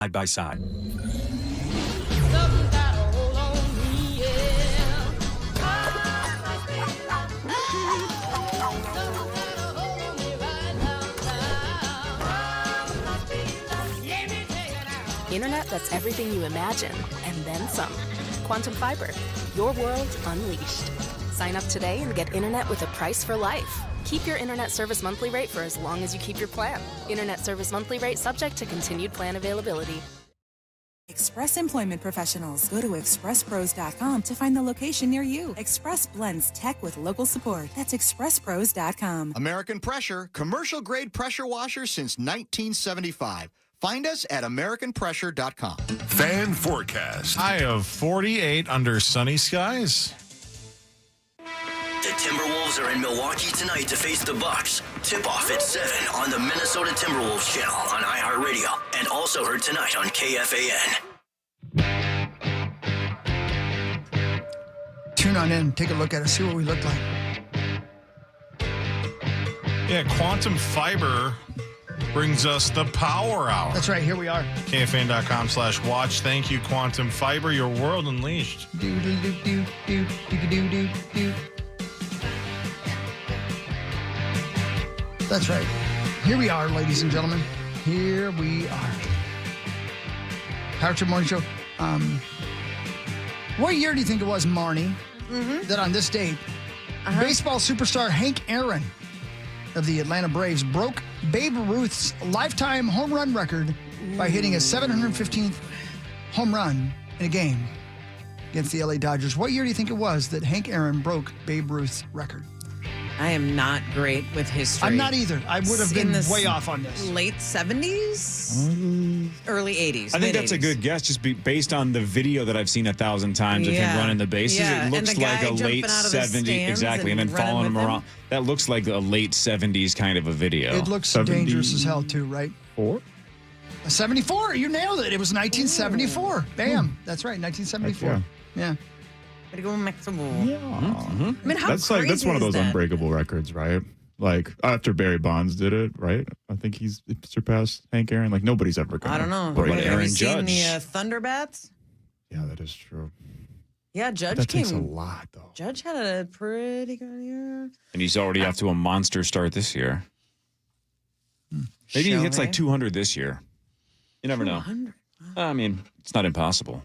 Side by side. Internet that's everything you imagine, and then some. Quantum Fiber, your world unleashed. Sign up today and get internet with a price for life. Keep your internet service monthly rate for as long as you keep your plan. Internet service monthly rate subject to continued plan availability. Express Employment Professionals. Go to expresspros.com to find the location near you. Express blends tech with local support. That's expresspros.com. American Pressure, commercial-grade pressure washer since 1975. Find us at AmericanPressure.com. Fan forecast. High of 48 under sunny skies. The Timberwolves are in Milwaukee tonight to face the Bucks. Tip-off at 7 on the Minnesota Timberwolves channel on iHeartRadio and also heard tonight on KFAN. Tune on in, take a look at us, see what we look like. Yeah, Quantum Fiber brings us the Power Hour. That's right, here we are. KFAN.com/watch. Thank you, Quantum Fiber, your world unleashed. That's right. Here we are, ladies and gentlemen. Here we are. Power Trip Morning Show. What year do you think it was, Marnie, that on this date, baseball superstar Hank Aaron of the Atlanta Braves broke Babe Ruth's lifetime home run record by hitting a 715th home run in a game against the LA Dodgers? What year do you think it was that Hank Aaron broke Babe Ruth's record? I am not great with history. I'm not either. I would have been way off on this. Late 70s? Early 80s. I think that's mid-80s. a good guess, just based on the video that I've seen 1,000 times of him running the bases. Yeah. It looks like a late 70s. Exactly. And then following him around. That looks like a late 70s kind of a video. It looks dangerous as hell, too, right? 74. You nailed it. It was 1974. Bam. That's right. 1974. Yeah. Way to go, Mexico. Yeah. I mean, how that's crazy that's one of is those that? unbreakable records, right? Like after Barry Bonds did it, right? I think he's surpassed Hank Aaron. Like nobody's ever going. I don't know. What about Have Aaron you seen Judge? the Thunderbats? Yeah, that is true. Yeah, Judge That came. takes a lot, though. Judge had a pretty good year. And he's already off to a monster start this year. Maybe he hits like 200 this year. You never know. 200? I mean, it's not impossible.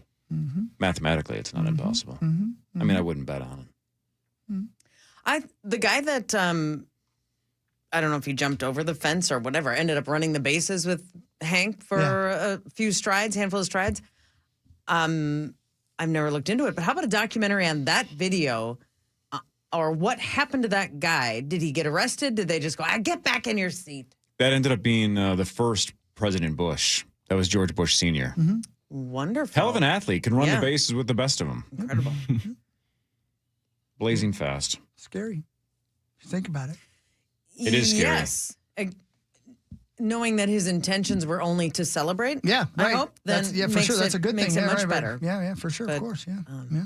Mathematically, it's not impossible. I mean, I wouldn't bet on him. The guy that I don't know if he jumped over the fence or whatever, ended up running the bases with Hank for a few strides, handful of strides. I've never looked into it, but how about a documentary on that video or what happened to that guy? Did he get arrested? Did they just go, get back in your seat? That ended up being the first President Bush. That was George Bush Sr. Wonderful. Hell of an athlete. Can run the bases with the best of them. Incredible. Blazing fast. Scary. If you think about it. It is scary. Yes. Knowing that his intentions were only to celebrate. Yeah, right. I hope. Then for sure. That's a good thing. Makes it Yeah, much right, better. Right. Yeah, for sure. Of course. Yeah.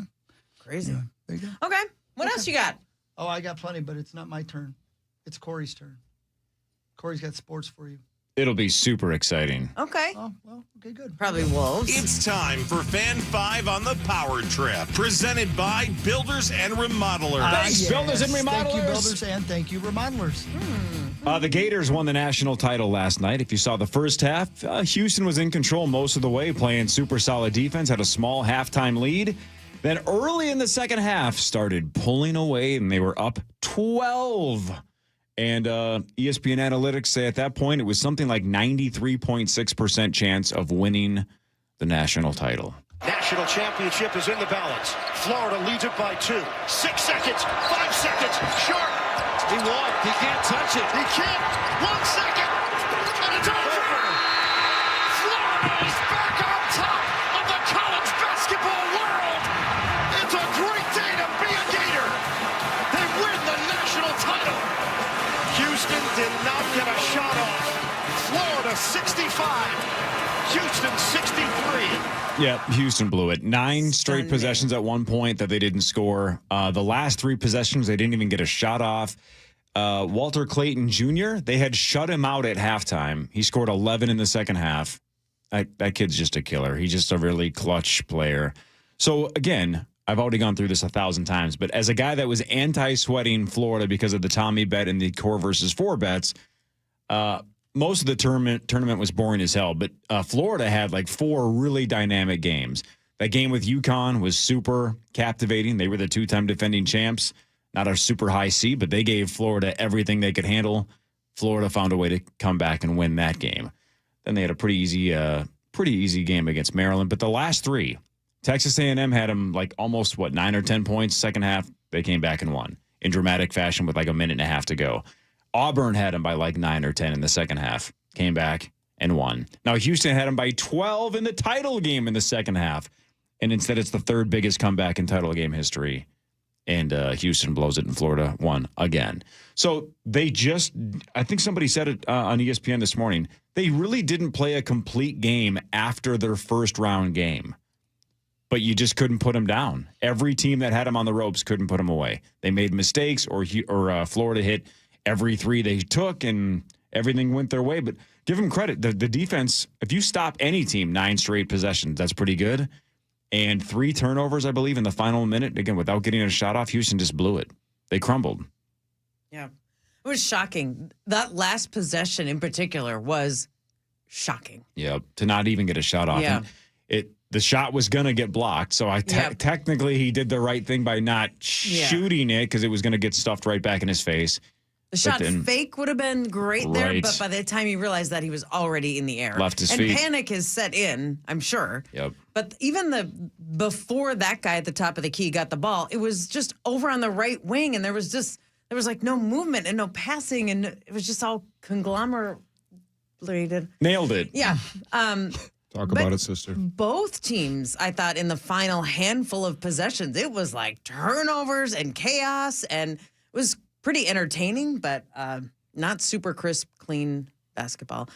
Crazy. Yeah, there you go. Okay. What else you got? Oh, I got plenty, but it's not my turn. It's Corey's turn. Corey's got sports for you. It'll be super exciting. Okay. Oh, well, okay, good. Probably Wolves. It's time for Fan 5 on the Power Trip, presented by Builders and Remodelers. Thanks, Builders and Remodelers. Thank you, Builders, and thank you, Remodelers. The Gators won the national title last night. If you saw the first half, Houston was in control most of the way, playing super solid defense, had a small halftime lead. Then early in the second half, started pulling away, and they were up 12. And ESPN Analytics say at that point it was something like 93.6% chance of winning the national title. National championship is in the balance. Florida leads it by 2. 6 seconds, 5 seconds, short. He won. He can't touch it. He can't. 1 second, and it's over. Florida is back on top of the college basketball world. It's a great day to be a Gator. They win the national title. Houston did not get a shot off. Florida 65, Houston 63. Yeah, Houston blew it. 9 straight possessions at one point that they didn't score. The last 3 possessions, they didn't even get a shot off. Walter Clayton Jr., they had shut him out at halftime. He scored 11 in the second half. That kid's just a killer. He's just a really clutch player. So, again, I've already gone through this 1,000 times, but as a guy that was anti-sweating Florida because of the Tommy bet and the core versus 4 bets, most of the tournament was boring as hell. But Florida had like 4 really dynamic games. That game with UConn was super captivating. They were the 2-time defending champs. Not a super high seed, but they gave Florida everything they could handle. Florida found a way to come back and win that game. Then they had a pretty easy game against Maryland. But the last 3, Texas A&M had them like almost, 9 or 10 points. Second half, they came back and won in dramatic fashion with like a minute and a half to go. Auburn had them by like 9 or 10 in the second half. Came back and won. Now, Houston had them by 12 in the title game in the second half. And instead, it's the 3rd biggest comeback in title game history. And Houston blows it, and Florida won again. So I think somebody said it on ESPN this morning, they really didn't play a complete game after their first round game. But you just couldn't put them down. Every team that had them on the ropes couldn't put them away. They made mistakes, or Florida hit every 3 they took, and everything went their way. But give them credit. The defense, if you stop any team 9 straight possessions, that's pretty good. And 3 turnovers, I believe, in the final minute. Again, without getting a shot off, Houston just blew it. They crumbled. Yeah. It was shocking. That last possession in particular was shocking. Yeah, to not even get a shot off. Yeah. And the shot was going to get blocked, so technically he did the right thing by not shooting it because it was going to get stuffed right back in his face. The shot fake would have been great there, but by the time he realized that, he was already in the air. Left his feet. And panic has set in, I'm sure. Yep. But even before that guy at the top of the key got the ball, it was just over on the right wing, and there was like no movement and no passing, and it was just all conglomerated. Nailed it. Yeah. Talk about it, sister. Both teams, I thought, in the final handful of possessions, it was like turnovers and chaos, and it was pretty entertaining, but not super crisp, clean basketball.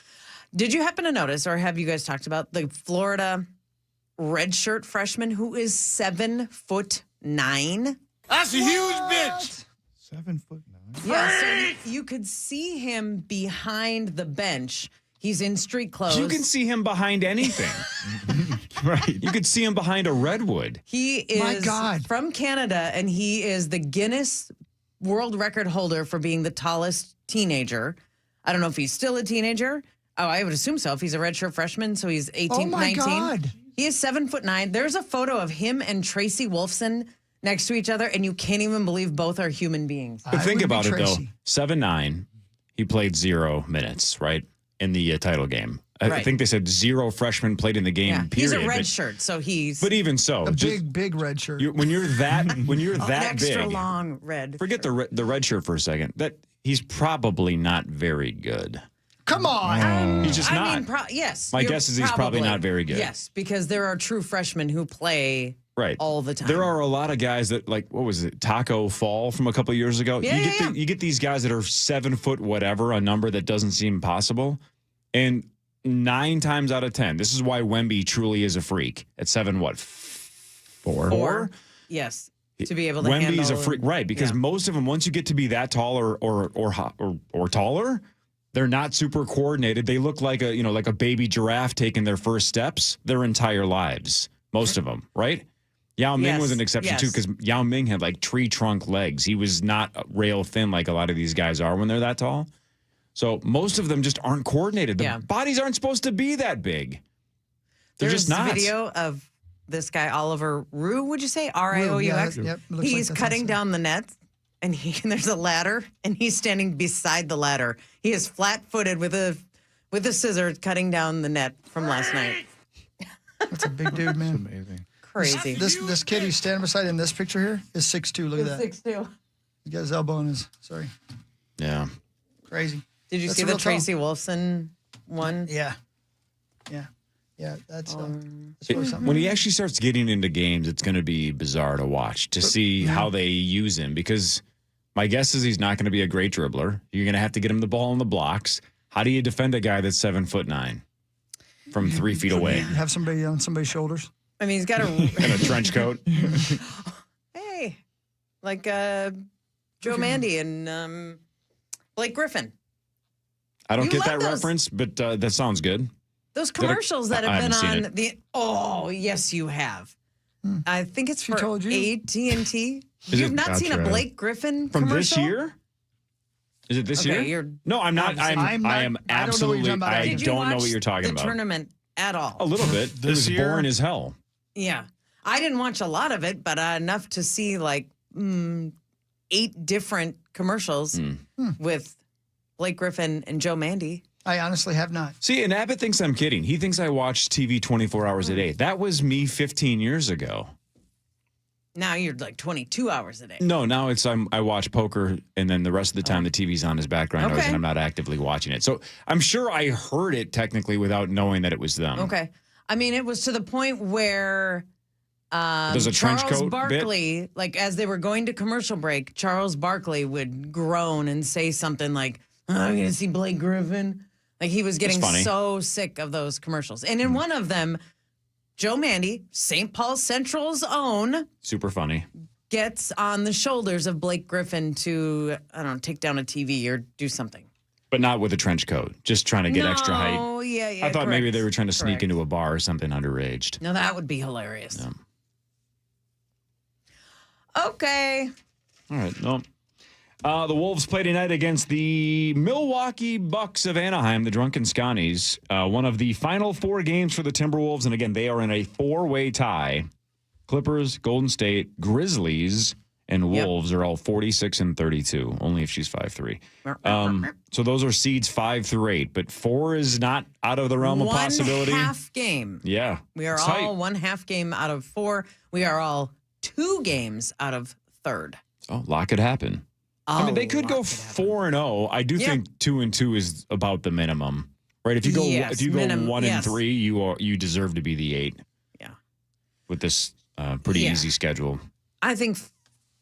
Did you happen to notice, or have you guys talked about the Florida redshirt freshman who is 7'9"? That's a huge bitch. 7'9". Yeah, so you could see him behind the bench. He's in street clothes. You can see him behind anything. Right. You could see him behind a redwood. He is from Canada, and he is the Guinness world record holder for being the tallest teenager. I don't know if he's still a teenager. Oh, I would assume so. If he's a redshirt freshman, so he's 18, 19. God. He is 7'9". There's a photo of him and Tracy Wolfson next to each other, and you can't even believe both are human beings. But think about it, though. 7'9", he played 0 minutes, right, in the title game. I think they said 0 freshmen played in the game, period. He's a red shirt, so he's... But even so... A big red shirt. When you're that extra big... long red Forget the red shirt for a second. That he's probably not very good. Come on. He's just not. Yes. My guess is he's probably not very good. Yes, because there are true freshmen who play all the time. There are a lot of guys that, like, what was it, Taco Fall from a couple of years ago? You get these guys that are 7 foot whatever, a number that doesn't seem possible. And 9 times out of 10, this is why Wemby truly is a freak. At 7'4"? 4? Yes. To be able to Wemby's a freak, right? Because most of them, once you get to be that tall or taller, they're not super coordinated. They look like a baby giraffe taking their first steps their entire lives. Most of them, right? Yao Ming was an exception too, because Yao Ming had like tree trunk legs. He was not rail thin like a lot of these guys are when they're that tall. So most of them just aren't coordinated. The bodies aren't supposed to be that big. They're just not. There's a video of this guy, Oliver Rue, would you say? R-I-O-U-X? Yep. He's cutting down the nets, and there's a ladder, and he's standing beside the ladder. He is flat-footed with a scissor cutting down the net from last night. That's a big dude, man. That's amazing. Crazy. This kid he's standing beside in this picture here is 6'2". Look at that. 6'2". He got his elbow in his. Sorry. Yeah. Crazy. Did you see the Tracy Wolfson one? Yeah. That's really something. When he actually starts getting into games, it's going to be bizarre to watch to see how they use him, because my guess is he's not going to be a great dribbler. You're going to have to get him the ball in the blocks. How do you defend a guy that's 7'9" from 3 feet away? Have somebody on somebody's shoulders. I mean, he's got in a trench coat. Hey, like Joe Mandy and Blake Griffin. I don't You get love that those. reference, but that sounds good. Those commercials that have been haven't on the. Oh, yes, you have. I think it's for told you? AT&T. Is You've it- not seen a Gotcha. Blake Griffin From commercial? this year? Is it this Okay, year? you're- No, I'm not. I'm not- I am I don't know what you're absolutely. talking about. I Did you don't know watch what you're talking the about. tournament at all? A little bit. It This was year? boring as hell. Yeah. I didn't watch a lot of it, but enough to see like 8 different commercials with Blake Griffin and Joe Mandy. I honestly have not. See, and Abbott thinks I'm kidding. He thinks I watch TV 24 hours a day. That was me 15 years ago. Now you're like 22 hours a day. No, now it's I watch poker, and then the rest of the time the TV's on as background noise, Okay. and I'm not actively watching it. So I'm sure I heard it technically without knowing that it was them. Okay. I mean, it was to the point where There's a trench Charles coat Barkley, like as they were going to commercial break, Charles Barkley would groan and say something like, I'm going to see Blake Griffin. Like he was getting funny. so sick of those commercials. And in one of them, Joe Mandy, St. Paul Central's own, Super funny. gets on the shoulders of Blake Griffin to, I don't know, take down a TV or do something. But not with a trench coat. Just trying to get extra height. Oh, yeah, yeah. I thought maybe they were trying to sneak Correct. into a bar or something underaged. No, that would be hilarious. Yeah. Okay. All right. No. The Wolves play tonight against the Milwaukee Bucks of Anaheim, the Drunken Scotties. One of the final 4 games for the Timberwolves. And again, they are in a 4-way tie. Clippers, Golden State, Grizzlies, and Wolves are all 46 and 32, only if she's 5'3". So those are seeds 5 through 8, but 4 is not out of the realm of possibility. 1/2 game. Yeah. We are It's all tight. 1/2 game out of 4. We are all 2 games out of 3rd. Oh, a lot could happen. I mean, they could go 4-0. I do think 2-2 is about the minimum, right? If you go, Yes, 1 and yes. 3, you deserve to be the 8. Yeah. With this pretty Yeah. easy schedule. I think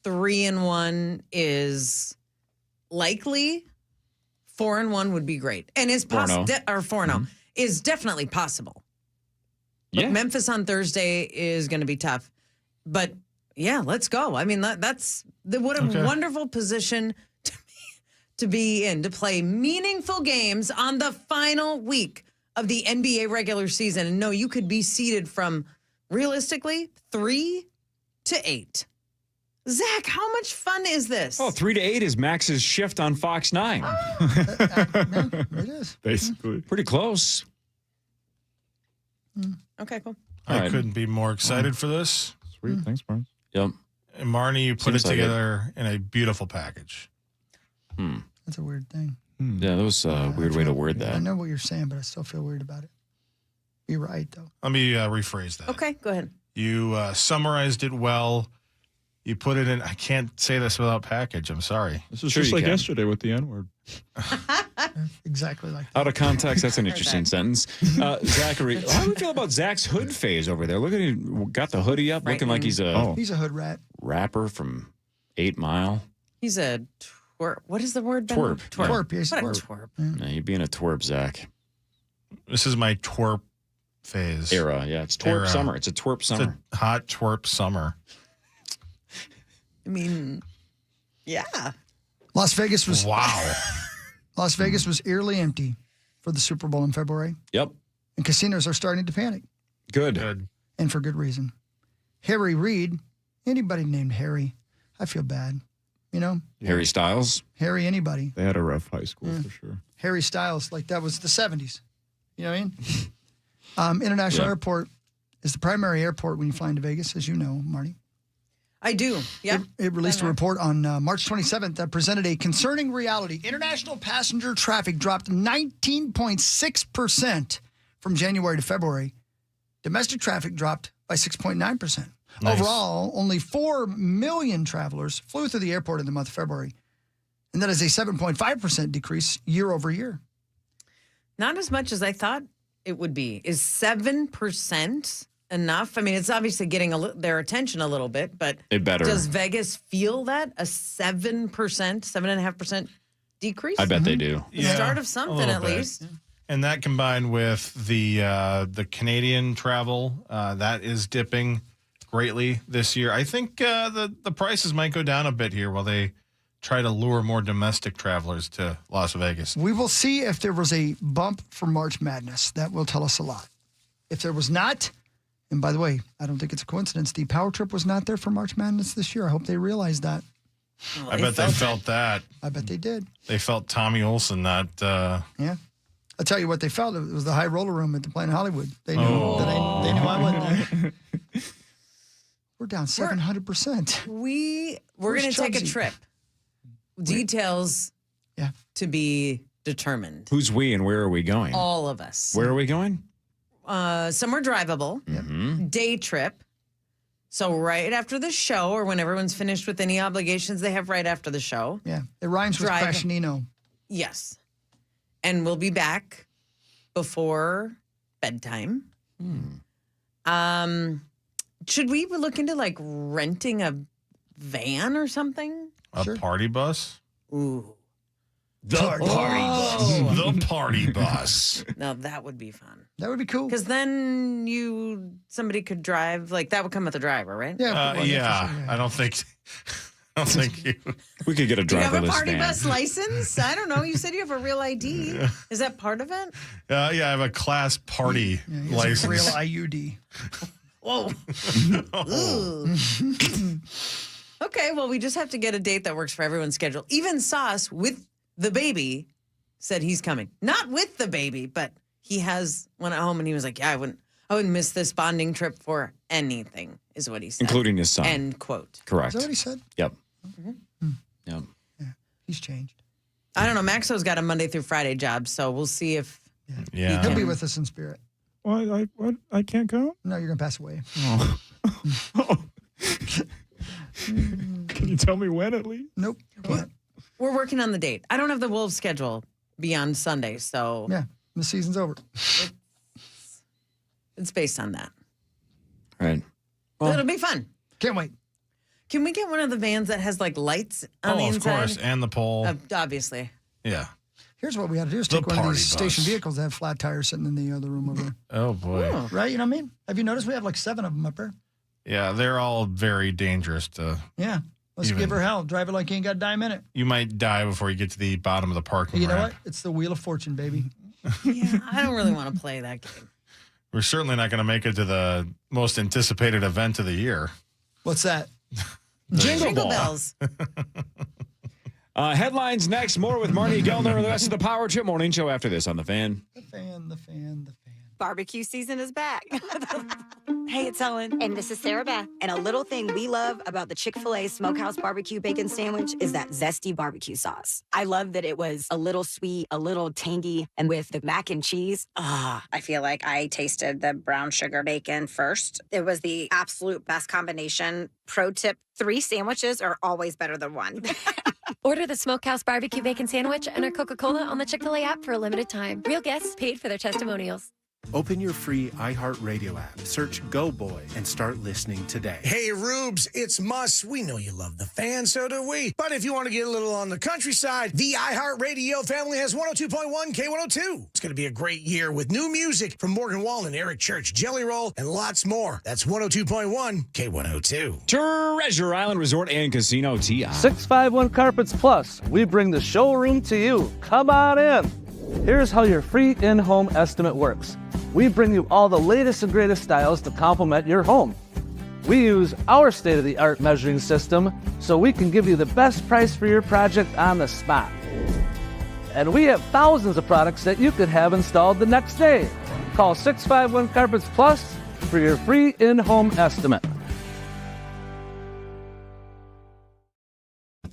3-1 is likely. 4-1 would be great, and is 4-0. possible. Or 4-0 is definitely possible. But Yeah. Memphis on Thursday is going to be tough. But yeah, let's go. I mean, what a wonderful position to be in, to play meaningful games on the final week of the NBA regular season. And no, you could be seeded from realistically 3 to 8. Zach, how much fun is this? Oh, 3 to 8 is Max's shift on Fox 9. It is. Basically. Pretty close. Okay, cool. All I right. couldn't be more excited for this. Sweet. Thanks, Barnes. Yep. And Marnie, you put Seems it like it. together in a beautiful package. That's a weird thing. Yeah, that was a weird way to word I that. know what you're saying, but I still feel weird about it. You're right, though. Let me rephrase that. Okay, go ahead. You summarized it well. You put it in. I can't say this without package. I'm sorry. This is Sure just you like can. yesterday with the N-word. Exactly like that. Out of context, that's an interesting sentence. Zachary, how do we feel about Zach's hood phase over there? Look at him, got the hoodie up, looking like he's a He's a hood rat. rapper from 8 Mile. He's a twerp. What is the word? Ben? Twerp. Twerp, yes, What a twerp. twerp. Yeah, you're being a twerp, Zach. This is my twerp phase. Era, yeah. It's twerp Era. summer. It's a twerp It's summer. a hot twerp summer. I mean, yeah. Las Vegas was Wow. Las Vegas was eerily empty for the Super Bowl in February, Yep. and casinos are starting to panic, Good. Good. and for good reason. Harry Reid, anybody named Harry, I feel bad. You know, Harry Styles. Harry, anybody. They had a rough high school for sure. Harry Styles, like that was the 70s. You know what I mean? International Yeah. Airport is the primary airport when you fly into Vegas, as you know, Marty. I do. Yeah. It released a report on March 27th that presented a concerning reality. International passenger traffic dropped 19.6% from January to February. Domestic traffic dropped by 6.9%. Nice. Overall, only 4 million travelers flew through the airport in the month of February. And that is a 7.5% decrease year over year. Not as much as I thought it would be. Is 7% enough? I mean, it's obviously getting their attention a little bit, but It better. does Vegas feel that? A 7%, 7.5% decrease? I bet they do. The start of something, little at bit. least. And that combined with the Canadian travel, that is dipping greatly this year. I think the prices might go down a bit here while they try to lure more domestic travelers to Las Vegas. We will see if there was a bump for March Madness. That will tell us a lot. If there was not, and by the way, I don't think it's a coincidence, the Power Trip was not there for March Madness this year. I hope they realized that. Well, I bet they felt that. I bet they did. They felt Tommy Olson not... Yeah. I'll tell you what they felt. It was the high roller room at the Planet Hollywood. They knew that they knew I wasn't there. We're down 700%. We're going to take a trip. Details to be determined. Who's we and where are we going? All of us. Where are we going? Somewhere drivable. Mm-hmm. Day trip. So right after the show or when everyone's finished with any obligations they have right after the show. Yeah. It rhymes with Crash Nino. Yes. And we'll be back before bedtime. Should we look into like renting a van or something? A party bus? Ooh. The party bus. The party bus. Now that would be fun. That would be cool. Because then somebody could drive, like that would come with a driver, right? Yeah. I don't think you. We could get a driverless van. Do you have a party bus license? I don't know. You said you have a real ID. Is that part of it? Yeah, I have a class party license. A real IUD. Whoa. Okay, well, we just have to get a date that works for everyone's schedule. Even Sauce, with the baby, said he's coming. Not with the baby, but he has one at home, and he was like, yeah, I wouldn't miss this bonding trip for anything, is what he said. Including his son. End quote. Correct. Is that what he said? Yep. Mm-hmm. Yep. Yeah, he's changed. I don't know. Maxo's got a Monday through Friday job, so we'll see if He'll be with us in spirit. What? I can't go? No, you're going to pass away. Oh. Can you tell me when at least? Nope. We're working on the date. I don't have the Wolves schedule beyond Sunday, so yeah, the season's over. It's based on that. Right. Well, it'll be fun. Can't wait. Can we get one of the vans that has like lights on the inside? Of course, and the pole. Obviously. Yeah. Here's what we got to do: is take one of these station vehicles that have flat tires sitting in the other room over there. Oh boy! Oh. Right? You know what I mean? Have you noticed we have like 7 of them up there? Yeah, they're all very dangerous to. Yeah. Let's give her hell. Drive it like you ain't got a dime in it. You might die before you get to the bottom of the parking You know ramp. what? It's the Wheel of Fortune, baby. Yeah, I don't really want to play that game. We're certainly not going to make it to the most anticipated event of the year. What's that? Jingle bells. Headlines next. More with Marnie Gellner and the rest of the Power Trip Morning Show after this on The Fan. The fan. Barbecue season is back. Hey, it's Ellen. And this is Sarah Beth. And a little thing we love about the Chick-fil-A Smokehouse Barbecue Bacon Sandwich is that zesty barbecue sauce. I love that it was a little sweet, a little tangy, and with the mac and cheese. I feel like I tasted the brown sugar bacon first. It was the absolute best combination. Pro tip, 3 sandwiches are always better than 1. Order the Smokehouse Barbecue Bacon Sandwich and our Coca-Cola on the Chick-fil-A app for a limited time. Real guests paid for their testimonials. Open your free iHeartRadio app, search Go Boy, and start listening today. Hey, Rubes, it's Muss. We know you love the Fan, so do we. But if you want to get a little on the countryside, the iHeartRadio family has 102.1 K102. It's going to be a great year with new music from Morgan Wallen, Eric Church, Jelly Roll, and lots more. That's 102.1 K102. Treasure Island Resort and Casino TI. 651 Carpets Plus. We bring the showroom to you. Come on in. Here's how your free in-home estimate works. We bring you all the latest and greatest styles to complement your home. We use our state-of-the-art measuring system so we can give you the best price for your project on the spot. And we have thousands of products that you could have installed the next day. Call 651 Carpets Plus for your free in-home estimate.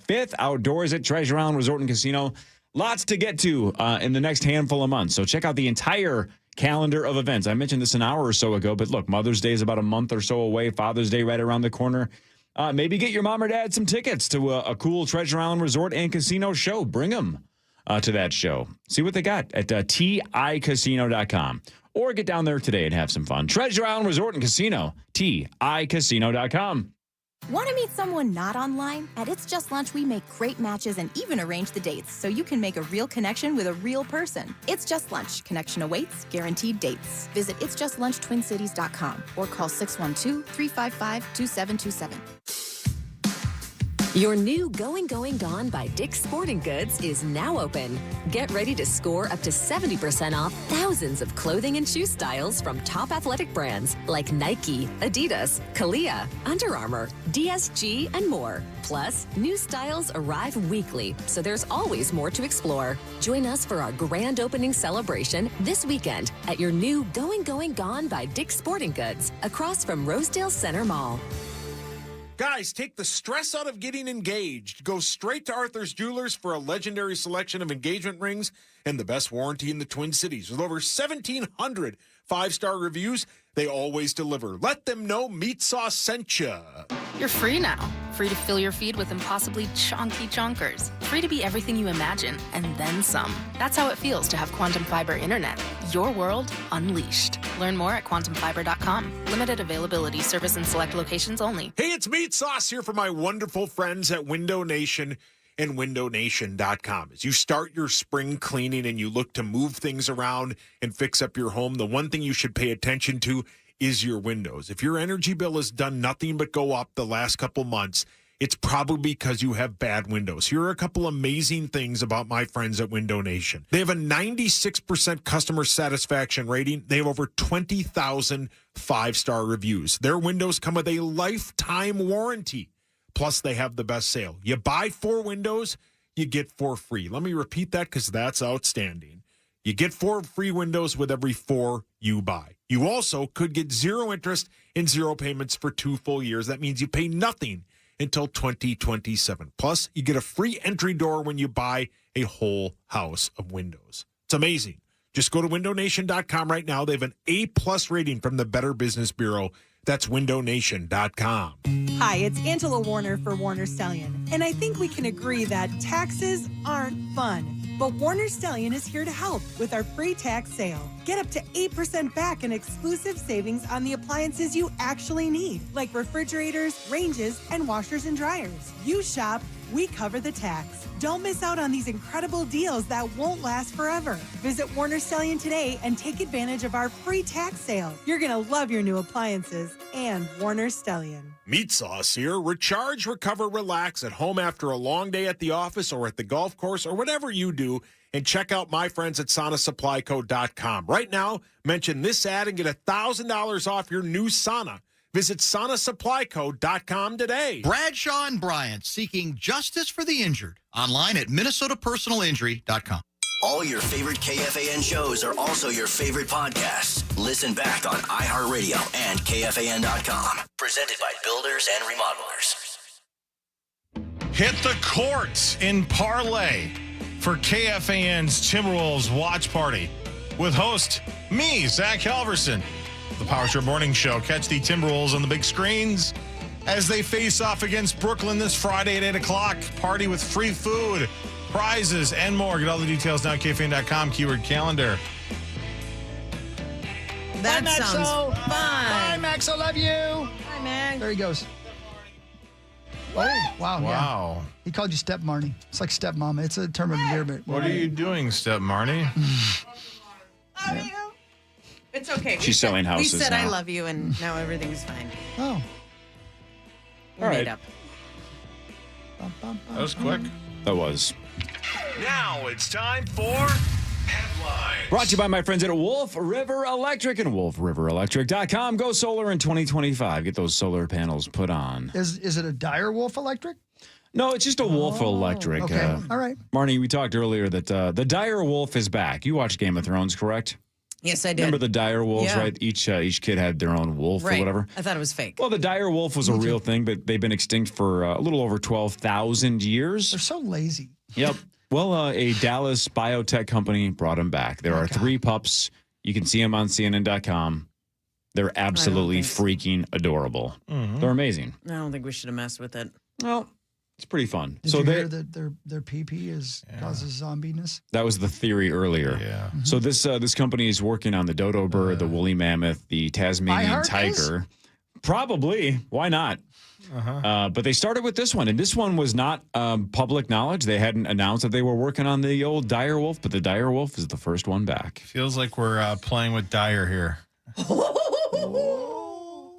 5th outdoors at Treasure Island Resort and Casino. Lots to get to in the next handful of months. So check out the entire calendar of events. I mentioned this an hour or so ago, but look, Mother's Day is about a month or so away. Father's Day right around the corner. Maybe get your mom or dad some tickets to a cool Treasure Island Resort and Casino show. Bring them to that show. See what they got at TICasino.com. Or get down there today and have some fun. Treasure Island Resort and Casino, TICasino.com. Want to meet someone not online? At It's Just Lunch, we make great matches and even arrange the dates so you can make a real connection with a real person. It's Just Lunch. Connection awaits. Guaranteed dates. Visit itsjustlunchtwincities.com or call 612-355-2727. Your new Going Gone by Dick's Sporting Goods is now open. Get ready to score up to 70% off thousands of clothing and shoe styles from top athletic brands like Nike, Adidas, Kalia, Under Armour, DSG, and more. Plus, new styles arrive weekly, so there's always more to explore. Join us for our grand opening celebration this weekend at your new Going Gone by Dick's Sporting Goods across from Rosedale Center Mall. Guys, take the stress out of getting engaged. Go straight to Arthur's Jewelers for a legendary selection of engagement rings and the best warranty in the Twin Cities. With over 1,700 five-star reviews, they always deliver. Let them know Meat Sauce sent you. You're free now. Free to fill your feed with impossibly chonky chonkers. Free to be everything you imagine, and then some. That's how it feels to have Quantum Fiber Internet. Your world unleashed. Learn more at quantumfiber.com. Limited availability, service in select locations only. Hey, it's Meat Sauce here for my wonderful friends at Window Nation and windownation.com. As you start your spring cleaning and you look to move things around and fix up your home, the one thing you should pay attention to is your windows. If your energy bill has done nothing but go up the last couple months, it's probably because you have bad windows. Here are a couple amazing things about my friends at Window Nation. They have a 96% customer satisfaction rating. They have over 20,000 five-star reviews. Their windows come with a lifetime warranty. Plus, they have the best sale. You buy 4 windows, you get 4 free. Let me repeat that because that's outstanding. You get 4 free windows with every 4 you buy. You also could get 0 interest and 0 payments for 2 full years. That means you pay nothing until 2027. Plus, you get a free entry door when you buy a whole house of windows. It's amazing. Just go to windownation.com right now. They have an A+ rating from the Better Business Bureau. That's windownation.com. Hi, it's Angela Warner for Warner Stellian, and I think we can agree that taxes aren't fun. But Warner Stellian is here to help with our free tax sale. Get up to 8% back in exclusive savings on the appliances you actually need, like refrigerators, ranges, and washers and dryers. You shop, we cover the tax. Don't miss out on these incredible deals that won't last forever. Visit Warner Stellian today and take advantage of our free tax sale. You're going to love your new appliances and Warner Stellian. Meat Sauce here. Recharge, recover, relax at home after a long day at the office or at the golf course or whatever you do. And check out my friends at SaunaSupplyCo.com. Right now, mention this ad and get $1,000 off your new sauna. Visit SaunaSupplyCo.com today. Bradshaw and Bryant seeking justice for the injured. Online at MinnesotaPersonalInjury.com. All your favorite KFAN shows are also your favorite podcasts. Listen back on iHeartRadio and KFAN.com. Presented by Builders and Remodelers. Hit the courts in parlay for KFAN's Timberwolves Watch Party with host me, Zach Halverson. The Power Trip Morning Show. Catch the Timberwolves on the big screens as they face off against Brooklyn this Friday at 8 o'clock. Party with free food, prizes, and more. Get all the details now at KFAN.com, keyword calendar. That Bye, sounds Maxo. fun. Bye, Max. I love you. Bye, Max. There he goes. Oh, wow. Wow. Yeah. He called you Step Marnie. It's like Step Mama. It's a term of endearment. What are you doing, Step Marnie? Love you. It's okay. She's selling houses We said now. I love you, and now everything's fine. Oh. We're made up. That was quick. That was. Now it's time for Headlines. Brought to you by my friends at Wolf River Electric and wolfriverelectric.com. Go solar in 2025. Get those solar panels put on. Is it a Dire Wolf Electric? No, it's just a Wolf Electric. Okay. All right. Marnie, we talked earlier that the Dire Wolf is back. You watched Game of Thrones, correct? Yes, I did. Remember the dire wolves, Yeah. right? Each kid had their own wolf or whatever. I thought it was fake. Well, the dire wolf was a real thing, but they've been extinct for a little over 12,000 years. They're so lazy. Yep. Well, a Dallas biotech company brought them back. There are 3 pups. You can see them on CNN.com. They're absolutely freaking adorable. They're amazing. I don't think we should have messed with it. Well, it's pretty fun. Did you hear that their PP causes zombiness? That was the theory earlier. Yeah. So this company is working on the dodo bird, the woolly mammoth, the Tasmanian tiger. Probably. Why not? But they started with this one, and this one was not public knowledge. They hadn't announced that they were working on the old dire wolf, but the dire wolf is the first one back. Feels like we're playing with Dyer here.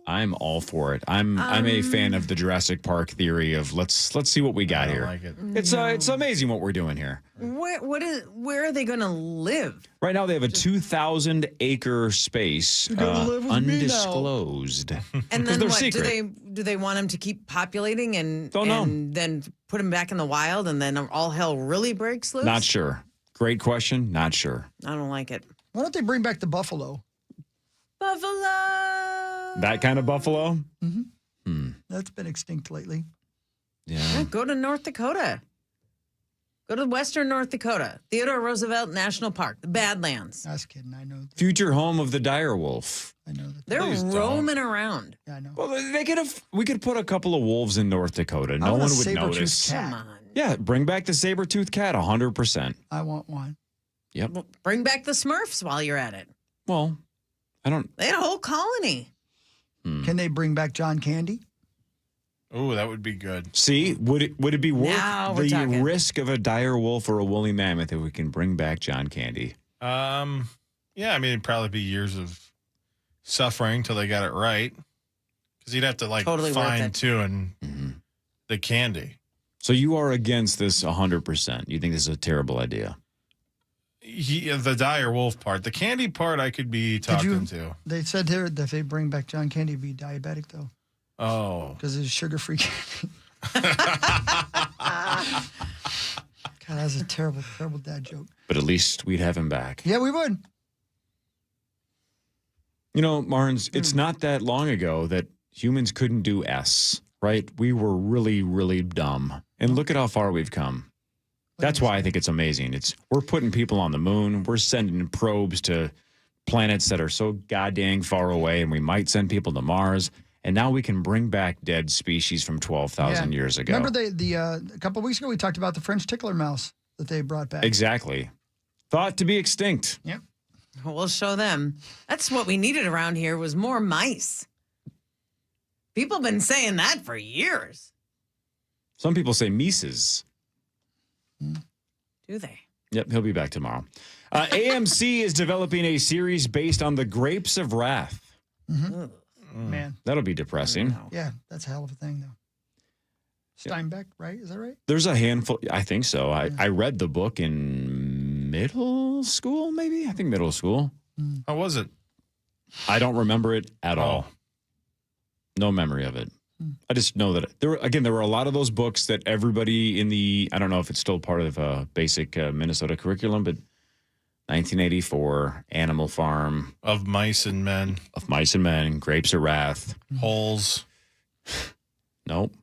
I'm all for it. I'm a fan of the Jurassic Park theory of let's see what we got here. Like it. It's amazing what we're doing here. Where are they going to live? Right now they have a 2,000 acre space undisclosed. And then they're what? secret. Do they want them to keep populating and Don't know. and then put them back in the wild and then all hell really breaks loose? Not sure. Great question. Not sure. I don't like it. Why don't they bring back the buffalo? Buffalo. That kind of buffalo? That's been extinct lately. Yeah. Go to North Dakota. Go to western North Dakota. Theodore Roosevelt National Park, the Badlands. I was kidding. I know. Future home of the dire wolf. I know that. They're roaming around. Yeah, I know. Well, we could put a couple of wolves in North Dakota. No one would notice. Cat. Come on. Yeah, bring back the saber-toothed cat 100%. I want one. Yep. Well, bring back the Smurfs while you're at it. Well, I don't. They had a whole colony. Can they bring back John Candy? Oh, that would be good. See, would it be worth Now we're the talking. risk of a dire wolf or a woolly mammoth if we can bring back John Candy? Yeah, I mean, it'd probably be years of suffering till they got it right. Because you'd have to Totally worth it. fine tune the candy. So you are against this 100%. You think this is a terrible idea? The dire wolf part, the candy part, I could be talking to. They said here that if they bring back John Candy, he'd be diabetic, though. Oh. Because it's sugar-free candy. God, that was a terrible, terrible dad joke. But at least we'd have him back. Yeah, we would. You know, Marnes, it's not that long ago that humans couldn't do S, right? We were really, really dumb. And look at how far we've come. That's why I think it's amazing. We're putting people on the moon. We're sending probes to planets that are so goddamn far away, and we might send people to Mars. And now we can bring back dead species from 12,000 years ago. Remember a couple of weeks ago we talked about the French tickler mouse that they brought back. Exactly. Thought to be extinct. Yep. We'll show them. That's what we needed around here was more mice. People have been saying that for years. Some people say Mises. Do they? Yep, he'll be back tomorrow. AMC is developing a series based on the Grapes of Wrath. Man. That'll be depressing. Yeah, that's a hell of a thing, though. Steinbeck, right? Is that right? There's a handful. I think so. I read the book in middle school, maybe? I think middle school. How was it? I don't remember it at all. No memory of it. I just know that there were a lot of those books that everybody in I don't know if it's still part of basic Minnesota curriculum, but 1984, Animal Farm. Of Mice and Men. Grapes of Wrath. Holes. Nope.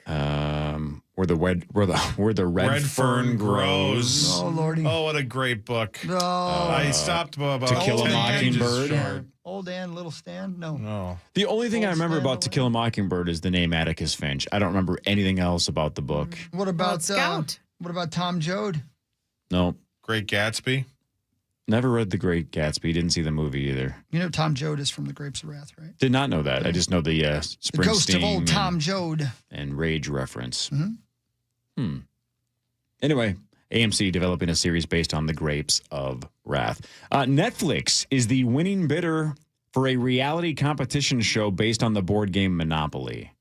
Where the red fern grows. Oh, Lordy. Oh, what a great book. No. I stopped about To Kill a 10 pages Mockingbird. short. Old Ann, Little Stan? No. The only thing I remember Stand about To Kill a Mockingbird is the name Atticus Finch. I don't remember anything else about the book. What about Scout? What about Tom Joad? No. Great Gatsby. Never read The Great Gatsby. Didn't see the movie either. You know Tom Joad is from the Grapes of Wrath, right? Did not know that. I just know the Springsteen. The ghost of old Tom Joad. And Rage reference. Mm-hmm. Anyway, AMC developing a series based on the Grapes of Wrath. Netflix is the winning bidder for a reality competition show based on the board game Monopoly.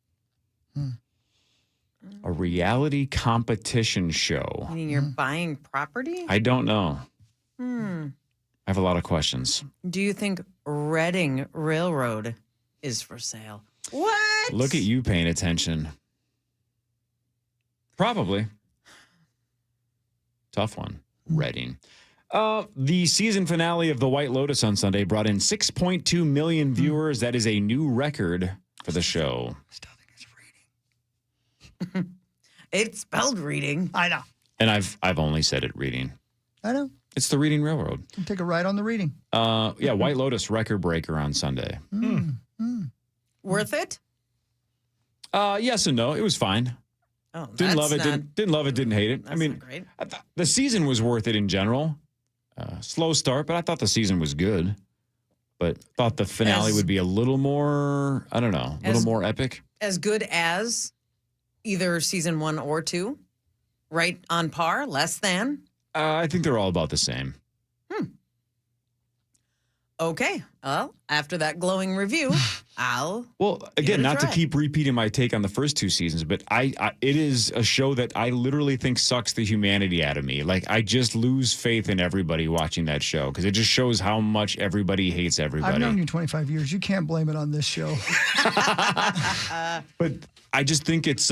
A reality competition show. Meaning you're buying property? I don't know. Hmm. I have a lot of questions. Do you think Reading Railroad is for sale? What? Look at you paying attention. Probably. Tough one. Reading. The season finale of The White Lotus on Sunday brought in 6.2 million viewers. That is a new record for the show. It's spelled reading. I know. And I've only said it reading. I know. It's the Reading Railroad. Take a ride on the reading. Yeah, White Lotus record breaker on Sunday. Worth it? Yes and no. It was fine. Oh, Didn't love it. not- Didn't love it. Didn't hate it. I mean, not great. I thought the season was worth it in general. Slow start, but I thought the season was good. But thought the finale would be a little more, I don't know, a little more epic. As good as either season 1 or 2? Right on par? Less than? I think they're all about the same. Okay. Well, after that glowing review, I'll. Well, again, not to try. keep repeating my take on the first two seasons, but it is a show that I literally think sucks the humanity out of me. Like, I just lose faith in everybody watching that show because it just shows how much everybody hates everybody. I've known you 25 years. You can't blame it on this show. But I just think it's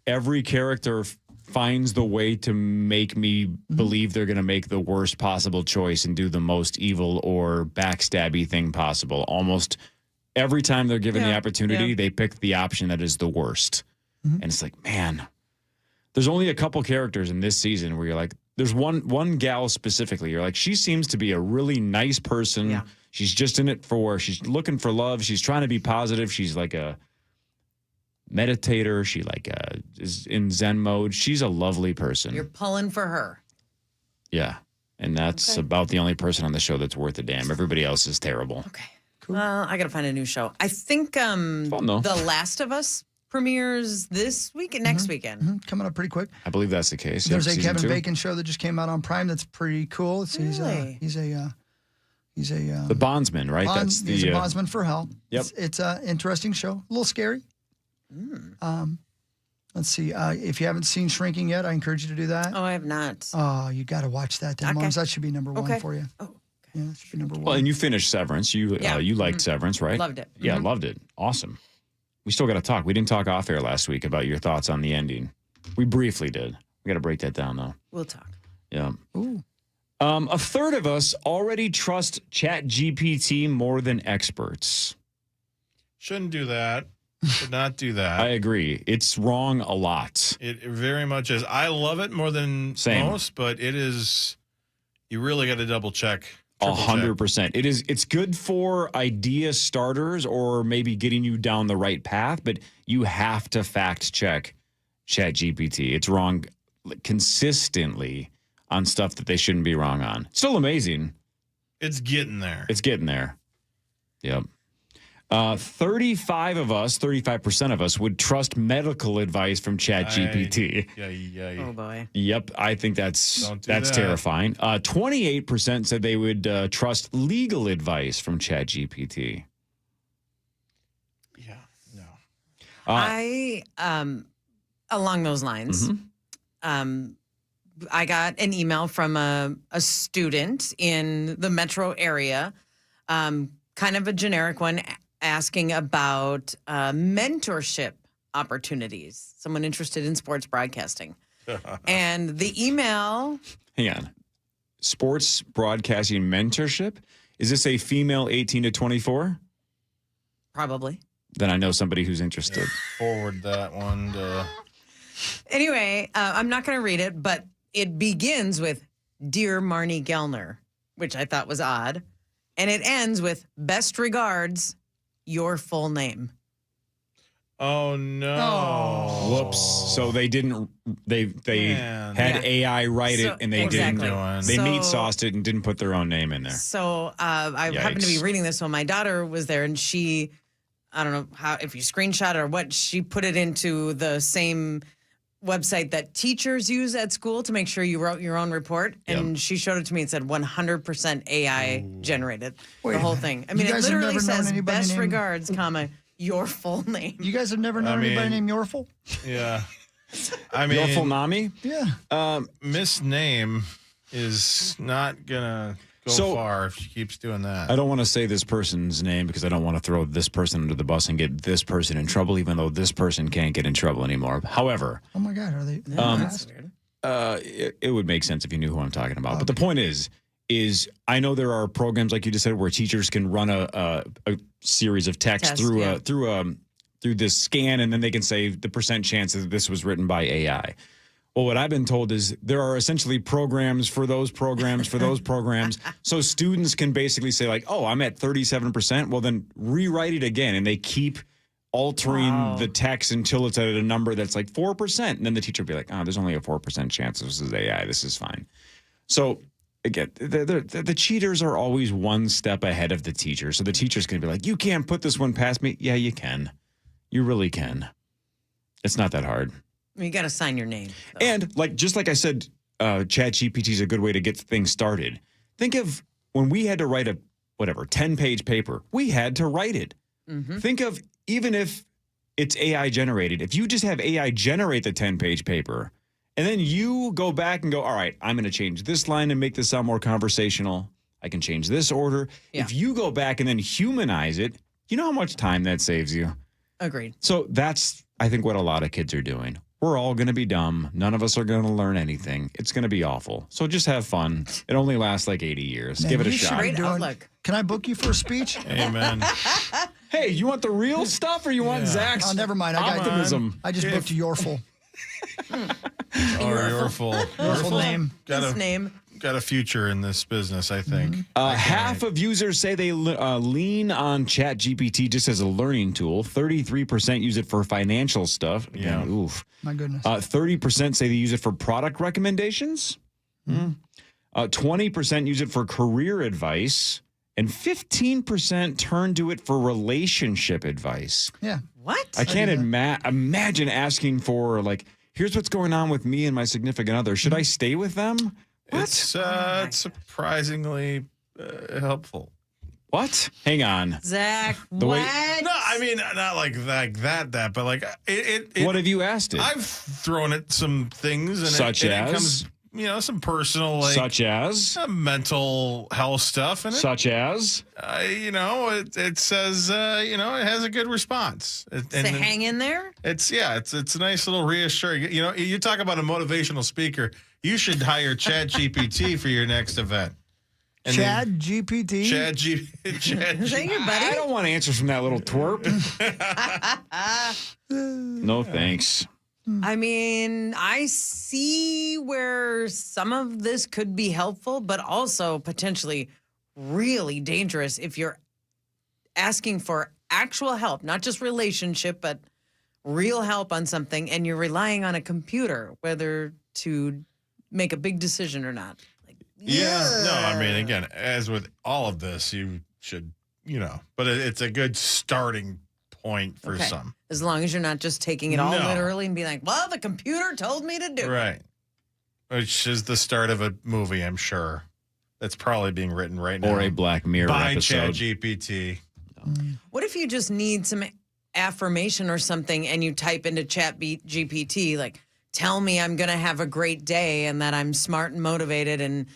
every character finds the way to make me believe they're going to make the worst possible choice and do the most evil or backstabby thing possible. Almost every time they're given the opportunity, they pick the option that is the worst. And it's like, man, there's only a couple characters in this season where you're like, there's one gal specifically. You're like, she seems to be a really nice person. Yeah. She's just in it she's looking for love. She's trying to be positive. She's like a meditator. She is in Zen mode. She's a lovely person. You're pulling for her. Yeah. And that's about the only person on the show that's worth a damn. Everybody else is terrible. Okay. Cool. Well, I got to find a new show. I think The Last of Us premieres this week and next weekend. Coming up pretty quick. I believe that's the case. There's a Season Kevin 2. Bacon show that just came out on Prime that's pretty cool. He's the bondsman, right? He's a bondsman for hell. Yep. It's an interesting show. A little scary. Let's see. If you haven't seen Shrinking yet, I encourage you to do that. Oh, I have not. Oh, you got to watch that, then, Moms. That should be number one for you. Oh, okay. Yeah, that should be number one. Well, and you finished Severance. You liked Severance, right? Loved it. Yeah, loved it. Awesome. We still got to talk. We didn't talk off air last week about your thoughts on the ending. We briefly did. We got to break that down, though. We'll talk. Yeah. Ooh. A third of us already trust ChatGPT more than experts. Shouldn't do that. Should not do that. I agree. It's wrong a lot. It very much is. I love it more than most, but it is. You really got to double check. 100%. It's good for idea starters or maybe getting you down the right path, but you have to fact check ChatGPT. It's wrong consistently on stuff that they shouldn't be wrong on. Still amazing. It's getting there. It's getting there. Yep. 35% of us would trust medical advice from ChatGPT. Oh boy. Yep, I think that's that. terrifying. 28% said they would trust legal advice from ChatGPT. Yeah, no. I along those lines, I got an email from a student in the metro area, kind of a generic one, asking about mentorship opportunities, someone interested in sports broadcasting. And the email... Hang on. Sports broadcasting mentorship? Is this a female 18 to 24? Probably. Then I know somebody who's interested. Forward that one to... Anyway, I'm not going to read it, but it begins with Dear Marnie Gellner, which I thought was odd. And it ends with best regards, your full name. Oh no! Whoops! So they didn't. They had AI write it, and they didn't. They meat sauced it and didn't put their own name in there. So I happened to be reading this when my daughter was there, and she, I don't know how if you screenshot it or what, she put it into the same website that teachers use at school to make sure you wrote your own report. And she showed it to me and said 100% AI generated the whole thing. I mean, it literally says best regards, comma, your full name. You guys have never known anybody named Yorful? Yeah. I mean, Yorful Nami? Yeah. Miss Name is not going to go far if she keeps doing that. I don't want to say this person's name because I don't want to throw this person under the bus and get this person in trouble, even though this person can't get in trouble anymore. However, oh my God, are they? That's weird. It would make sense if you knew who I'm talking about. But the point is I know there are programs like you just said where teachers can run a series of text through this scan, and then they can say the percent chance that this was written by AI. Well, what I've been told is there are essentially programs for those programs for those programs. So students can basically say like, oh, I'm at 37%. Well, then rewrite it again. And they keep altering the text until it's at a number that's like 4%. And then the teacher will be like, oh, there's only a 4% chance this is AI. This is fine. So again, the cheaters are always one step ahead of the teacher. So the teacher's going to be like, you can't put this one past me. Yeah, you can. You really can. It's not that hard. You got to sign your name. Though. And just like I said, ChatGPT is a good way to get things started. Think of when we had to write whatever, 10-page paper. We had to write it. Think of, even if it's AI generated, if you just have AI generate the 10-page paper, and then you go back and go, all right, I'm going to change this line and make this sound more conversational. I can change this order. Yeah. If you go back and then humanize it, you know how much time that saves you? Agreed. So that's, I think, what a lot of kids are doing. We're all going to be dumb. None of us are going to learn anything. It's going to be awful. So just have fun. It only lasts like 80 years. Man, Give it a you should shot. be doing- Can I book you for a speech? Amen. Hey, you want the real stuff or you want Zach's Oh, never mind. I got optimism? I just booked Yorful. Yorful name. Got a future in this business, I think. Half of users say they lean on ChatGPT just as a learning tool. 33% use it for financial stuff. Again, oof. My goodness. 30% say they use it for product recommendations. 20% use it for career advice. And 15% turn to it for relationship advice. Yeah. What? I can't imagine asking for, like, here's what's going on with me and my significant other. Should I stay with them? What? It's surprisingly helpful. What? Hang on. Zach, The way- what? No, I mean, not like that, but like it. What have you asked it? I've thrown it some things, and Such it as? comes, some personal, like Such as? Mental health stuff, and Such as? it says, it has a good response. Say hang in there? It's a nice little reassuring. You talk about a motivational speaker. You should hire Chad GPT for your next event. Chad GPT? Chad Is that your buddy? I don't want answers from that little twerp. No thanks. I mean, I see where some of this could be helpful, but also potentially really dangerous if you're asking for actual help, not just relationship, but real help on something, and you're relying on a computer, whether to make a big decision or not. No, I mean, again, as with all of this, you should, but it's a good starting point for some. As long as you're not just taking it all No. literally and being like, well, the computer told me to do it. Right. Which is the start of a movie, I'm sure. That's probably being written right now. Or a Black Mirror by episode. ChatGPT. What if you just need some affirmation or something and you type into GPT, like, tell me I'm going to have a great day and that I'm smart and motivated and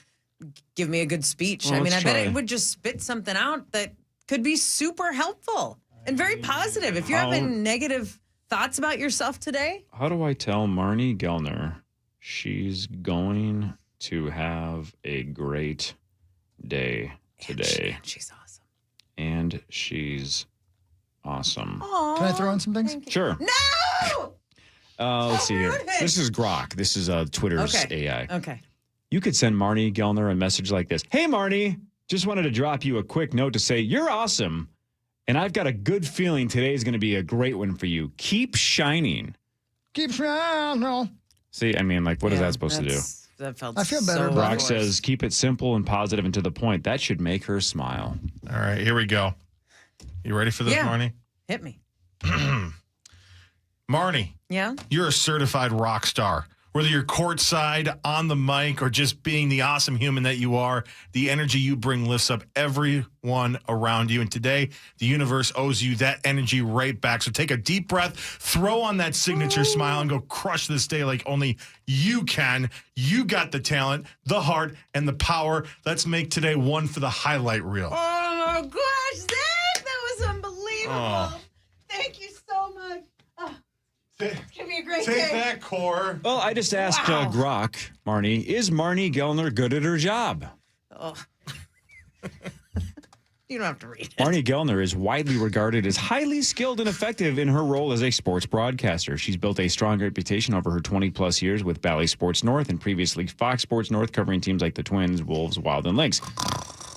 give me a good speech. Well, I mean, I let's bet try. it would just spit something out that could be super helpful and very positive. If you're How- having negative thoughts about yourself today, How do I tell Marnie Gellner she's going to have a great day today? She's awesome. And she's awesome. Can I throw in some things? Sure. No! Let's see here. This is Grok. This is Twitter's Okay. AI. Okay. You could send Marnie Gellner a message like this. Hey, Marnie, just wanted to drop you a quick note to say you're awesome. And I've got a good feeling today is going to be a great one for you. Keep shining. Keep shining. No. See, I mean, like, what is that supposed to do? That felt I feel better so about Grok it. says, keep it simple and positive and to the point. That should make her smile. All right, here we go. You ready for this, Yeah. Marnie? Hit me. Marnie, Yeah? you're a certified rock star. Whether you're courtside, on the mic, or just being the awesome human that you are, the energy you bring lifts up everyone around you. And today, the universe owes you that energy right back. So take a deep breath, throw on that signature smile, and go crush this day like only you can. You got the talent, the heart, and the power. Let's make today one for the highlight reel. Oh, my gosh, Zach, that was unbelievable. Oh. Thank you so much. Oh, it's going to be a great Take day. that, Core. Well, I just asked Wow. Grok, Marnie, is Marnie Gellner good at her job? Oh. You don't have to read it. Marnie Gellner is widely regarded as highly skilled and effective in her role as a sports broadcaster. She's built a strong reputation over her 20-plus years with Bally Sports North and previously Fox Sports North, covering teams like the Twins, Wolves, Wild, and Lynx.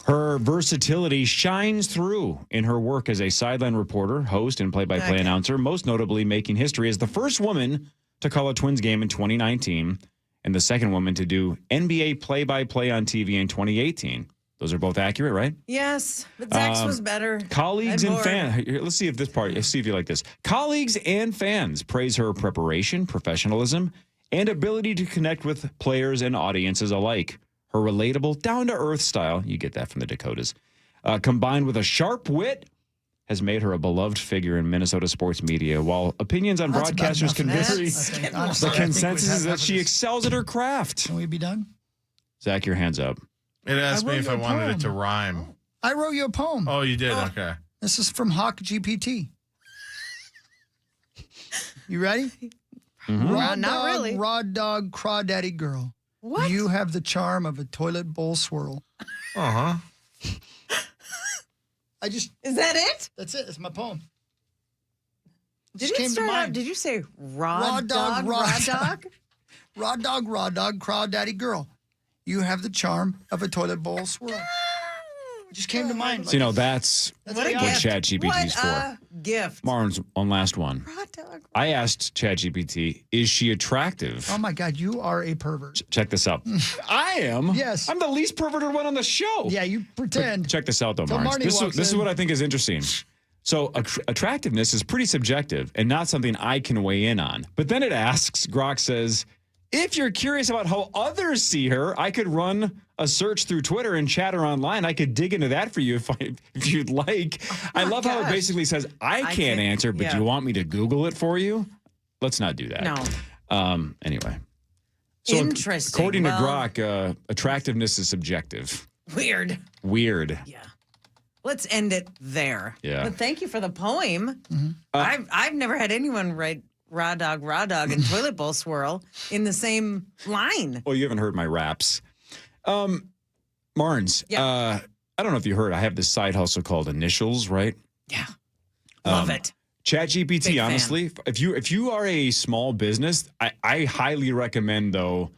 Her versatility shines through in her work as a sideline reporter, host, and play-by-play announcer, most notably making history as the first woman to call a Twins game in 2019 and the second woman to do NBA play-by-play on TV in 2018. Those are both accurate, right? Yes, but Zach's was better. Colleagues and more. fans. Let's see if this part. Let's see if you like this. Colleagues and fans praise her preparation, professionalism, and ability to connect with players and audiences alike. Her relatable, down-to-earth style, you get that from the Dakotas, combined with a sharp wit, has made her a beloved figure in Minnesota sports media. While opinions on broadcasters can vary, the consensus is that she excels at her craft. Can we be done? Zach, your hands up. It asked me if I wanted it to rhyme. I wrote you a poem. Oh, you did? Okay. This is from Hawk GPT. You ready? Not dog, really. Raw dog, crawdaddy girl. What? You have the charm of a toilet bowl swirl. Uh-huh. Is that it? That's it. It's my poem. Did you start out? Did you say raw dog? Raw dog? Raw dog, crawdaddy girl. You have the charm of a toilet bowl swirl. It just came to mind. So, that's What what a gift. ChatGPT's What for. a gift. Martin's one last one. I asked ChatGPT, is she attractive? Oh, my God. You are a pervert. Check this out. I am? Yes. I'm the least perverted one on the show. Yeah, you pretend. But check this out, though, Till Martin. Marnie walks This is in. what I think is interesting. So attractiveness is pretty subjective and not something I can weigh in on. But then it asks, Grok says, if you're curious about how others see her, I could run a search through Twitter and chatter online. I could dig into that for you if you'd like. I love how it basically says, I can't answer, but you want me to Google it for you? Let's not do that. No. Anyway. So Interesting. According to Grok, attractiveness is subjective. Weird. Yeah. Let's end it there. Yeah. But thank you for the poem. I've never had anyone write raw dog, and toilet bowl swirl in the same line. Well, you haven't heard my raps. Marnes, I don't know if you heard, I have this side hustle called Initials, right? Yeah. Love it. ChatGPT, honestly, if you are a small business, I highly recommend, though,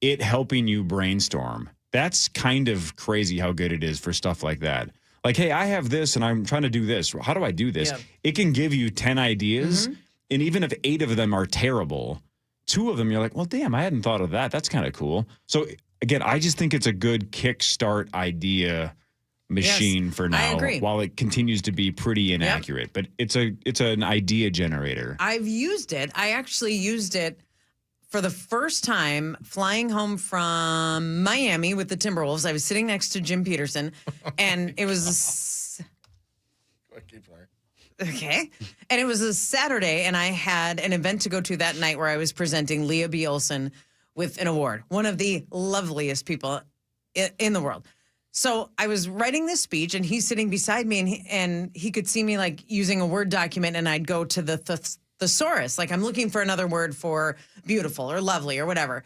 it helping you brainstorm. That's kind of crazy how good it is for stuff like that. Like, hey, I have this and I'm trying to do this. How do I do this? Yeah. It can give you 10 ideas. And even if 8 of them are terrible, 2 of them, you're like, well, damn, I hadn't thought of that. That's kind of cool. So, again, I just think it's a good kickstart idea machine for now. I agree. While it continues to be pretty inaccurate. But it's an idea generator. I've used it. I actually used it for the first time flying home from Miami with the Timberwolves. I was sitting next to Jim Peterson, and it was okay. And it was a Saturday, and I had an event to go to that night where I was presenting Leah B. Olson with an award, one of the loveliest people in the world. So I was writing this speech, and he's sitting beside me, and he could see me like using a Word document, and I'd go to the thesaurus, like I'm looking for another word for beautiful or lovely or whatever.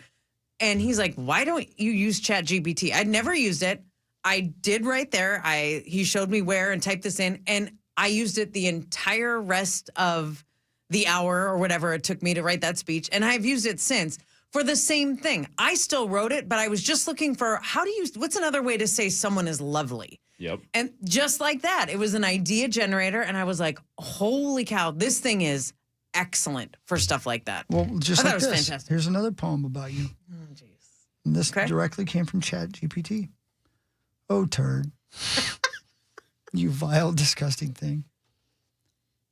And he's like, "Why don't you use ChatGPT?" I'd never used it. I did right there. He showed me where and typed this in, and I used it the entire rest of the hour or whatever it took me to write that speech, and I've used it since. For the same thing. I still wrote it, but I was just looking for what's another way to say someone is lovely? Yep. And just like that, it was an idea generator, and I was like, holy cow, this thing is excellent for stuff like that. Well, just I thought like it was this. fantastic. Here's another poem about you. Oh, jeez. And this directly came from ChatGPT. Oh, turd. You vile, disgusting thing.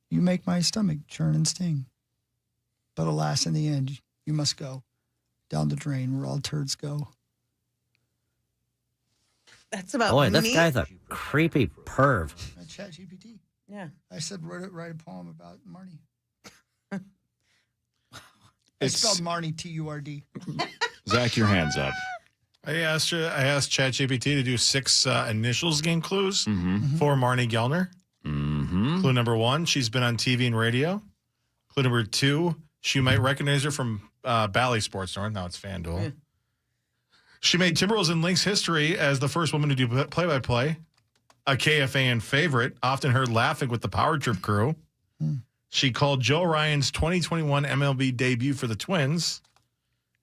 You make my stomach churn and sting. But alas, in the end, you must go down the drain where all turds go. That's about Boy, this me. guy's a creepy perv. ChatGPT. Yeah. I said write a poem about Marnie. It's spelled Marnie, T-U-R-D. Zach, your hands up. I asked ChatGPT to do 6 initials game clues for Marnie Gellner. Clue number 1, she's been on TV and radio. Clue number 2, she might recognize her from Bally Sports North. Now it's FanDuel. Yeah. She made Timberwolves and Lynx history as the first woman to do play-by-play. A KFAN favorite, often heard laughing with the Power Trip crew. She called Joe Ryan's 2021 MLB debut for the Twins.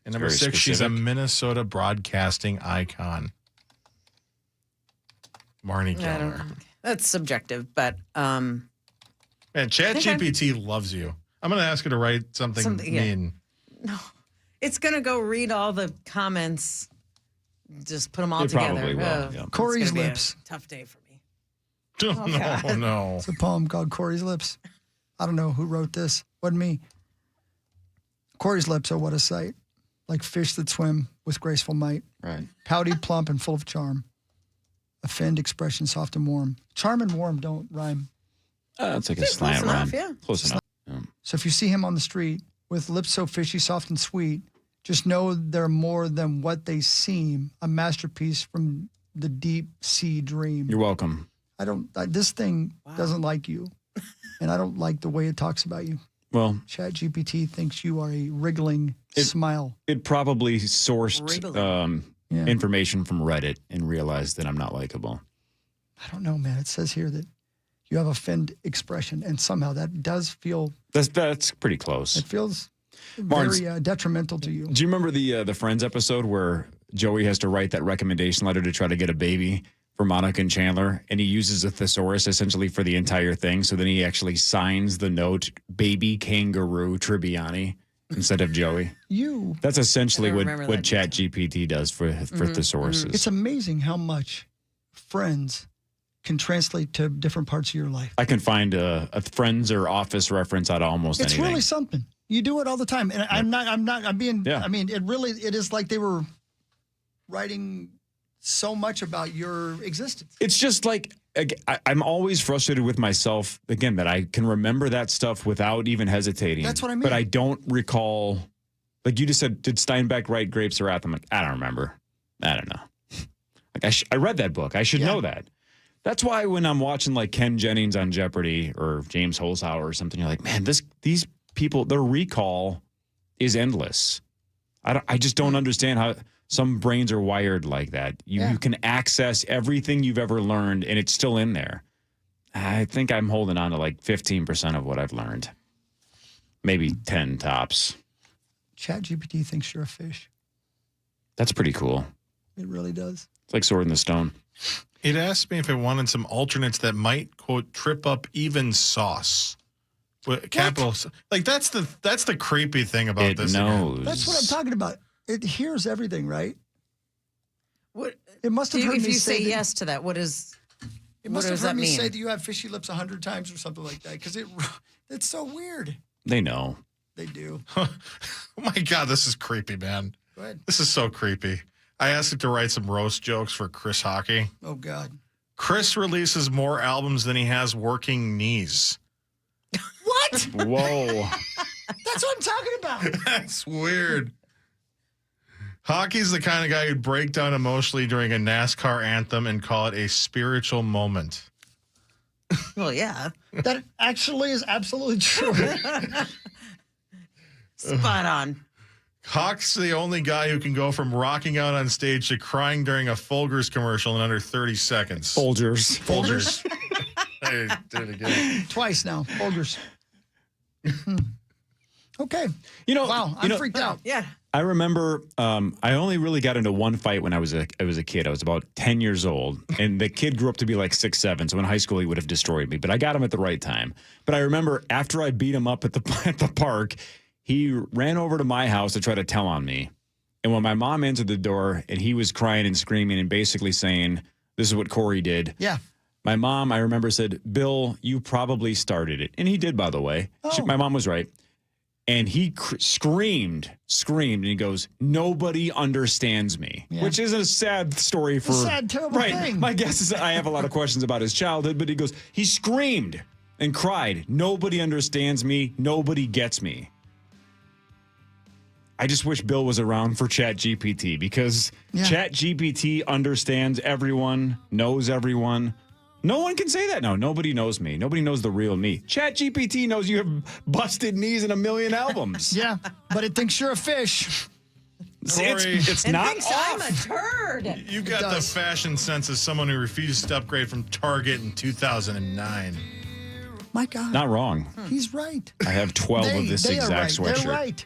And number Very 6, she's a specific. Minnesota broadcasting icon. Marnie I don't- Keller. That's subjective, but Man, ChatGPT loves you. I'm going to ask her to write something yeah. mean. No, it's gonna go read all the comments, just put them all It together. probably will, Oh, yeah. it's Corey's gonna be a Lips. tough day for me. No, no. It's a poem called Corey's Lips. I don't know who wrote this. Wasn't me. Corey's lips are what a sight. Like fish that swim with graceful might. Right. Pouty, plump, and full of charm. offend, expression, soft and warm. Charm and warm don't rhyme. It's like a slant rhyme. Yeah. Close enough. So if you see him on the street with lips so fishy, soft and sweet, just know they're more than what they seem. A masterpiece from the deep sea dream. You're welcome. This thing doesn't like you. And I don't like the way it talks about you. Well, ChatGPT thinks you are a wriggling smile. It probably sourced information from Reddit and realized that I'm not likable. I don't know, man. It says here that you have offend expression, and somehow that does feel... That's pretty close. It feels Barnes, very detrimental to you. Do you remember the Friends episode where Joey has to write that recommendation letter to try to get a baby for Monica and Chandler, and he uses a thesaurus essentially for the entire thing, so then he actually signs the note, Baby Kangaroo Tribbiani, instead of Joey? That's essentially what ChatGPT does for thesauruses. It's amazing how much Friends can translate to different parts of your life. I can find a Friends or Office reference out of almost anything. It's really something. You do it all the time. And I mean, it is like they were writing so much about your existence. It's just like, I'm always frustrated with myself, again, that I can remember that stuff without even hesitating. That's what I mean. But I don't recall, like you just said, did Steinbeck write Grapes of Wrath? I'm like, I don't remember. I don't know. Like I read that book. I should know that. That's why when I'm watching like Ken Jennings on Jeopardy or James Holzhauer or something, you're like, man, these people, their recall is endless. I just don't understand how some brains are wired like that. You can access everything you've ever learned and it's still in there. I think I'm holding on to like 15% of what I've learned. Maybe 10 tops. ChatGPT thinks you're a fish. That's pretty cool. It really does. It's like Sword in the Stone. It asked me if I wanted some alternates that might, quote, trip up even sauce. Capital. Like that's the creepy thing about this. Knows. That's what I'm talking about. It hears everything, right? What it must have heard me if you say say that, yes to that, what does it what must does have heard that me mean? say that you have fishy lips 100 times or something like that because it's so weird. They know. They do. Oh my God, this is creepy, man. Go ahead. This is so creepy. I asked it to write some roast jokes for Chris Hockey. Oh God. Chris releases more albums than he has working knees. What? Whoa. That's what I'm talking about. That's weird. Hockey's the kind of guy who'd break down emotionally during a NASCAR anthem and call it a spiritual moment. Well, yeah. That actually is absolutely true. Spot on. Hawk's the only guy who can go from rocking out on stage to crying during a Folgers commercial in under 30 seconds. Folgers. Hey, did it again. Twice now. Folgers. Okay. Wow, I'm freaked out. Yeah. I remember I only really got into one fight when I was a kid. I was about 10 years old, and the kid grew up to be like 6'7", so in high school he would have destroyed me, but I got him at the right time. But I remember after I beat him up at the park, he ran over to my house to try to tell on me. And when my mom entered the door and he was crying and screaming and basically saying, this is what Corey did. Yeah. My mom, I remember, said, Bill, you probably started it. And he did, by the way. My mom was right. And he screamed, and he goes, nobody understands me, which is a sad story for... It's a sad, terrible thing. My guess is I have a lot of questions about his childhood, but he goes, he screamed and cried, nobody understands me, nobody gets me. I just wish Bill was around for ChatGPT because ChatGPT understands everyone, knows everyone. No one can say that now. Nobody knows me. Nobody knows the real me. ChatGPT knows you have busted knees in 1 million albums. Yeah, but it thinks you're a fish. Corey, it's not thinks I'm a turd. You got the fashion sense as someone who refused to upgrade from Target in 2009. My God. Not wrong. He's right. I have 12 of this exact sweatshirt. They're right.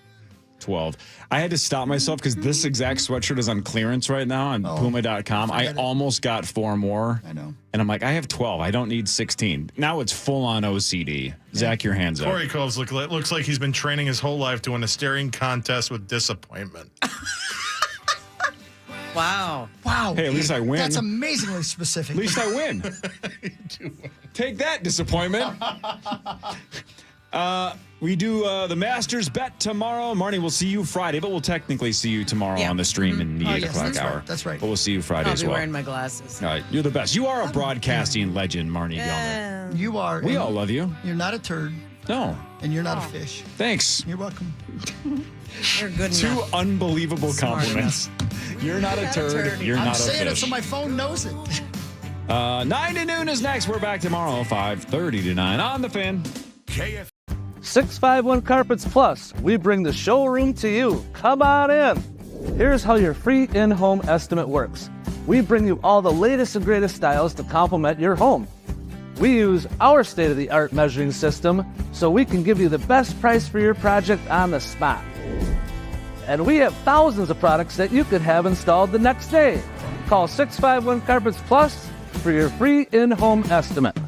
12. I had to stop myself because this exact sweatshirt is on clearance right now on Puma.com. I almost got 4 more. I know. And I'm like, I have 12. I don't need 16. Now it's full on OCD. Yeah. Zach, your hands up. Corey Coves looks like he's been training his whole life to win a staring contest with disappointment. Wow. Hey, at least I win. That's amazingly specific. At least I win. Take that, disappointment. We do the Masters bet tomorrow. Marnie, we'll see you Friday, but we'll technically see you tomorrow on the stream in the 8 o'clock hour. That's right. But we'll see you Friday I'll as be well. wearing my glasses. All right, you're the best. You are a broadcasting legend, Marnie Gellner. You are. We all love you. You're not a turd. No. And you're not a fish. Thanks. You're welcome. You're good Two enough. unbelievable compliments. You're not a turd. You're I'm not a saying it fish. so my phone knows it. 9 to noon is next. We're back tomorrow, 5:30 to 9 on the Fan. 651 Carpets Plus. We bring the showroom to you. Come on in. Here's how your free in-home estimate works. We bring you all the latest and greatest styles to complement your home. We use our state-of-the-art measuring system so we can give you the best price for your project on the spot. And we have thousands of products that you could have installed the next day. Call 651 Carpets Plus for your free in-home estimate.